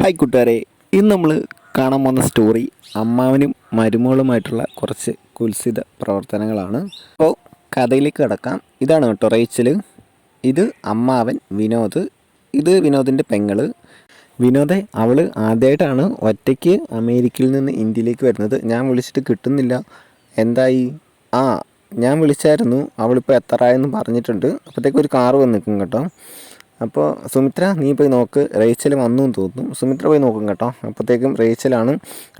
Hi കൂട്ടുകാരെ, ഇന്ന് നമ്മൾ കാണാൻ പോകുന്ന സ്റ്റോറി അമ്മാവനും മരുമകളുമായിട്ടുള്ള കുറച്ച് കുൽസിത പ്രവർത്തനങ്ങളാണ്. അപ്പോൾ കഥയിലേക്ക് കിടക്കാം. ഇതാണ് കേട്ടോ റേച്ചൽ, ഇത് അമ്മാവൻ വിനോദ്, ഇത് വിനോദിൻ്റെ പെങ്ങള്. വിനോദെ, അവൾ ആദ്യമായിട്ടാണ് ഒറ്റയ്ക്ക് അമേരിക്കയിൽ നിന്ന് ഇന്ത്യയിലേക്ക് വരുന്നത്. ഞാൻ വിളിച്ചിട്ട് കിട്ടുന്നില്ല. എന്തായി? ഞാൻ വിളിച്ചായിരുന്നു, അവളിപ്പോൾ എത്രയെന്ന് പറഞ്ഞിട്ടുണ്ട്. അപ്പോഴത്തേക്കും ഒരു കാറ് വന്ന് നിൽക്കും കേട്ടോ. അപ്പോൾ സുമിത്ര, നീ പോയി നോക്ക്, റേച്ചൽ വന്നു എന്ന് തോന്നുന്നു. സുമിത്ര പോയി നോക്കും കേട്ടോ. അപ്പോഴത്തേക്കും റേച്ചലാണ്.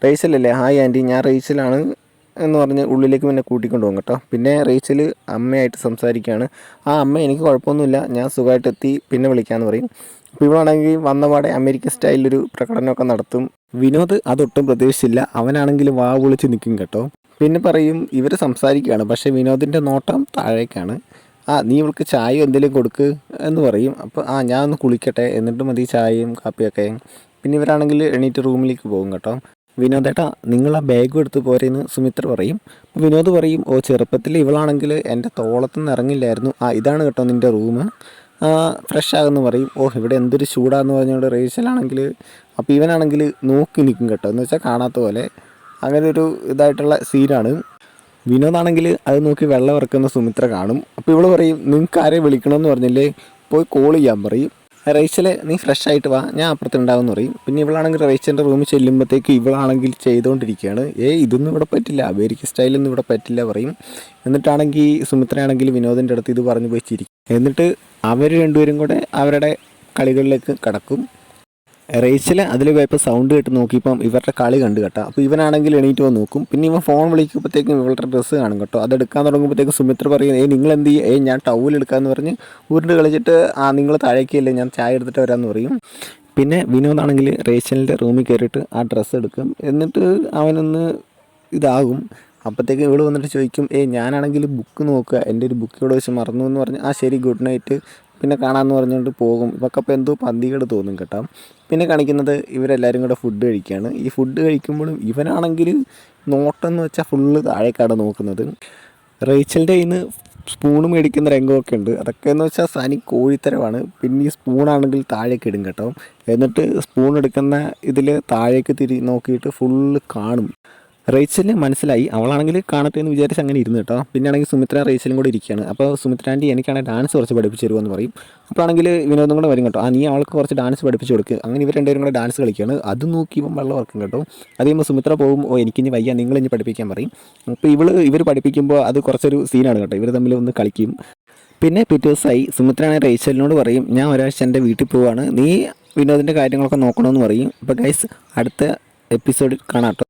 റേച്ചലല്ലേ? ഹായ് ആൻറ്റി, ഞാൻ റേച്ചലാണ് എന്ന് പറഞ്ഞ് ഉള്ളിലേക്ക് പിന്നെ കൂട്ടിക്കൊണ്ട് പോകും കേട്ടോ. പിന്നെ റേച്ചൽ അമ്മയായിട്ട് സംസാരിക്കുകയാണ്. അമ്മ, എനിക്ക് കുഴപ്പമൊന്നുമില്ല, ഞാൻ സുഖമായിട്ട് എത്തി, പിന്നെ വിളിക്കാമെന്ന് പറയും. അപ്പോൾ ഇവളാണെങ്കിൽ വന്നപാടെ അമേരിക്കൻ സ്റ്റൈലിലൊരു പ്രകടനമൊക്കെ നടത്തും. വിനോദ് അതൊട്ടും പ്രതീക്ഷിച്ചില്ല. അവനാണെങ്കിൽ വാ വിളിച്ച് നിൽക്കും കേട്ടോ. പിന്നെ പറയും, ഇവർ സംസാരിക്കുകയാണ്, പക്ഷേ വിനോദിൻ്റെ നോട്ടം താഴേക്കാണ്. നീ ഇവൾക്ക് ചായ എന്തെങ്കിലും കൊടുക്ക് എന്ന് പറയും. അപ്പോൾ ഞാൻ ഒന്ന് കുളിക്കട്ടെ, എന്നിട്ട് മതി ചായയും കാപ്പിയൊക്കെ. പിന്നെ ഇവരാണെങ്കിൽ എണീറ്റ് റൂമിലേക്ക് പോകും കേട്ടോ. വിനോദേട്ടാ, നിങ്ങൾ ആ ബാഗും എടുത്ത് പോരെന്ന് സുമിത്ര പറയും. അപ്പോൾ വിനോദ് പറയും, ചെറുപ്പത്തിൽ ഇവളാണെങ്കിൽ എൻ്റെ തോളത്തുനിന്ന് ഇറങ്ങില്ലായിരുന്നു. ഇതാണ് കേട്ടോ നിൻ്റെ റൂം, ഫ്രഷ് ആകുമെന്ന് പറയും. ഇവിടെ എന്തൊരു ചൂടാന്ന് പറഞ്ഞുകൊണ്ട് റേച്ചലാണെങ്കിൽ, അപ്പോൾ ഇവനാണെങ്കിൽ നോക്കി നിൽക്കും കേട്ടോ, എന്ന് വെച്ചാൽ കാണാത്ത പോലെ. അങ്ങനെ ഒരു ഇതായിട്ടുള്ള സീനാണ്. വിനോദാണെങ്കിൽ അത് നോക്കി വെള്ളം ഇറക്കുന്ന സുമിത്ര കാണും. അപ്പോൾ ഇവൾ പറയും, നിങ്ങൾക്ക് ആരെ വിളിക്കണമെന്ന് പറഞ്ഞില്ലേ, പോയി കോൾ ചെയ്യാൻ പറയും. റേച്ചലെ, നീ ഫ്രഷ് ആയിട്ട് വാ, ഞാൻ അപ്പുറത്തുണ്ടാവുമെന്ന് പറയും. പിന്നെ ഇവളാണെങ്കിൽ റേച്ചലിൻ്റെ റൂമിൽ ചെല്ലുമ്പോഴത്തേക്ക് ഇവളാണെങ്കിൽ ചെയ്തുകൊണ്ടിരിക്കുകയാണ്. ഇതൊന്നും ഇവിടെ പറ്റില്ല, അമേരിക്കൻ സ്റ്റൈലൊന്നും ഇവിടെ പറ്റില്ല പറയും. എന്നിട്ടാണെങ്കിൽ സുമിത്രയാണെങ്കിൽ വിനോദിൻ്റെ അടുത്ത് ഇത് പറഞ്ഞു പോയി ചിരിക്കും. എന്നിട്ട് അവർ രണ്ടുപേരും കൂടെ അവരുടെ കളികളിലേക്ക് കടക്കും. റേച്ചൽ അതിൽ പോയപ്പോൾ സൗണ്ട് കേട്ട് നോക്കിയപ്പം ഇവരുടെ കളി കണ്ടു കേട്ടോ. അപ്പോൾ ഇവനാണെങ്കിൽ എണീറ്റ് വന്ന് നോക്കും. പിന്നെ ഇവൻ ഫോൺ വിളിക്കുമ്പോഴത്തേക്കും ഇവളുടെ ഡ്രസ്സ് കാണും കേട്ടോ. അതെടുക്കാൻ തുടങ്ങുമ്പോഴത്തേക്കും സുമിത്ര പറയും, നിങ്ങൾ എന്ത് ചെയ്യും? ഞാൻ ടൗൽ എടുക്കാമെന്ന് പറഞ്ഞ് ഉരുണ്ട് കളിച്ചിട്ട് നിങ്ങൾ താഴേക്കല്ലേ, ഞാൻ ചായ എടുത്തിട്ട് വരാമെന്ന് പറയും. പിന്നെ വിനോദാണെങ്കിൽ റേച്ചലിൻ്റെ റൂമിൽ കയറിയിട്ട് ആ ഡ്രസ്സ് എടുക്കും. എന്നിട്ട് അവനൊന്ന് ഇതാകും. അപ്പോഴത്തേക്കും ഇവൾ വന്നിട്ട് ചോദിക്കും, ഞാനാണെങ്കിൽ ബുക്ക് നോക്കുക, എൻ്റെ ഒരു ബുക്ക് ഇവിടെ വെച്ച് മറന്നു എന്ന് പറഞ്ഞ് ശരി, ഗുഡ് നൈറ്റ്, പിന്നെ കാണാമെന്ന് പറഞ്ഞുകൊണ്ട് പോകും. ഇവക്കപ്പോൾ എന്തോ പന്തികേട് തോന്നും കേട്ടോ. പിന്നെ കാണിക്കുന്നത് ഇവരെല്ലാവരും കൂടെ ഫുഡ് കഴിക്കുകയാണ്. ഈ ഫുഡ് കഴിക്കുമ്പോഴും ഇവനാണെങ്കിൽ നോട്ടെന്ന് വെച്ചാൽ ഫുള്ള് താഴേക്കാണ് നോക്കുന്നത്. റേച്ചലിൻ്റെ കയ്യിൽ നിന്ന് സ്പൂണ് മേടിക്കുന്ന രംഗമൊക്കെ ഉണ്ട്. അതൊക്കെ എന്ന് വെച്ചാൽ സനി കോഴിത്തരമാണ്. പിന്നെ ഈ സ്പൂണാണെങ്കിൽ താഴേക്ക് ഇടും കേട്ടോ. എന്നിട്ട് സ്പൂൺ എടുക്കുന്ന ഇതിൽ താഴേക്ക് നോക്കിയിട്ട് ഫുള്ള് കാണും. റേച്ചലിന് മനസ്സിലായി, അവളാണെങ്കിൽ കാണട്ടെ എന്ന് വിചാരിച്ച് അങ്ങനെ ഇരുന്ന് കേട്ടോ. പിന്നെ ആണെങ്കിൽ സുമിത്ര റേച്ചലും കൂടെ ഇരിക്കുകയാണ്. അപ്പോൾ സുമിത്ര ആൻറ്റി, എനിക്കാണെങ്കിൽ ഡാൻസ് കുറച്ച് പഠിപ്പിച്ച് തരുമെന്ന് പറയും. അപ്പോഴാണെങ്കിൽ വിനോദം കൂടെ വരും കേട്ടോ. നീ അവൾക്ക് കുറച്ച് ഡാൻസ് പഠിപ്പിച്ച് കൊടുക്കുക. അങ്ങനെ ഇവർ രണ്ടുപേരും കൂടെ ഡാൻസ് കളിക്കുകയാണ്. അത് നോക്കിയപ്പോൾ വെള്ളം ഇറക്കും കേട്ടോ. അത് കഴിയുമ്പോൾ സുമിത്ര പോകും, എനിക്കിനി വയ്യ, നിങ്ങളിനി പഠിപ്പിക്കാൻ പറയും. അപ്പോൾ ഇവർ പഠിപ്പിക്കുമ്പോൾ അത് കുറച്ചൊരു സീനാണ് കേട്ടോ. ഇവർ തമ്മിൽ ഒന്ന് കളിക്കും. പിന്നെ പിറ്റേ ദിവസമായി സുമിത്രയാണെങ്കിൽ റേച്ചലിനോട് പറയും, ഞാൻ ഒരാഴ്ച എൻ്റെ വീട്ടിൽ പോവുകയാണ്, നീ വിനോദിൻ്റെ കാര്യങ്ങളൊക്കെ നോക്കണമെന്ന് പറയും. അപ്പോൾ ഗൈസ്, അടുത്ത എപ്പിസോഡിൽ കാണാം കേട്ടോ.